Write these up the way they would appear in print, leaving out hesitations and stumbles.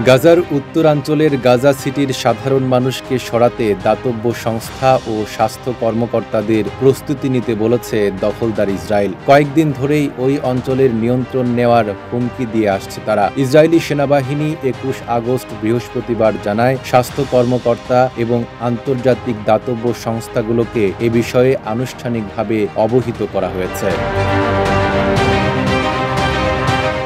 গাজার উত্তরাঞ্চলের গাজা সিটির সাধারণ মানুষকে সরাতে দাতব্য সংস্থা ও স্বাস্থ্য কর্মকর্তাদের প্রস্তুতি নিতে বলেছে দখলদার ইসরায়েল। কয়েকদিন ধরেই ওই অঞ্চলের নিয়ন্ত্রণ নেওয়ার হুমকি দিয়ে আসছে তারা। ইসরায়েলি সেনাবাহিনী ২১ আগস্ট বৃহস্পতিবার জানায়, স্বাস্থ্য কর্মকর্তা এবং আন্তর্জাতিক দাতব্য সংস্থাগুলোকে এ বিষয়ে আনুষ্ঠানিকভাবে অবহিত করা হয়েছে।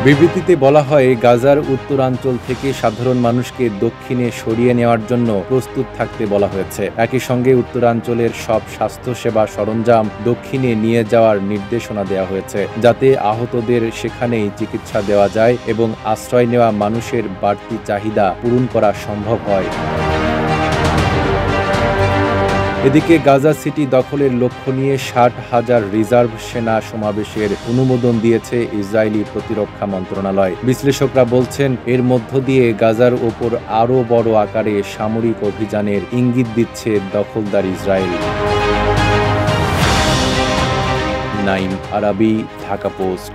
বিবৃতিতে বলা হয়, গাজার উত্তরাঞ্চল থেকে সাধারণ মানুষকে দক্ষিণে সরিয়ে নেওয়ার জন্য প্রস্তুত থাকতে বলা হয়েছে। একই সঙ্গে উত্তরাঞ্চলের সব স্বাস্থ্যসেবা সরঞ্জাম দক্ষিণে নিয়ে যাওয়ার নির্দেশনা দেওয়া হয়েছে, যাতে আহতদের সেখানেই চিকিৎসা দেওয়া যায় এবং আশ্রয় নেওয়া মানুষের বাড়তি চাহিদা পূরণ করা সম্ভব হয়। এদিকে গাজা সিটি দখলের লক্ষ্য নিয়ে ৬০,০০০ রিজার্ভ সেনা সমাবেশের অনুমোদন দিয়েছে ইসরায়েলি প্রতিরক্ষা মন্ত্রণালয়। বিশ্লেষকরা বলছেন, এর মধ্য দিয়ে গাজার ওপর আরও বড় আকারে সামরিক অভিযানের ইঙ্গিত দিচ্ছে দখলদার ইসরায়েল। নাঈম আরাবী, ঢাকা পোস্ট।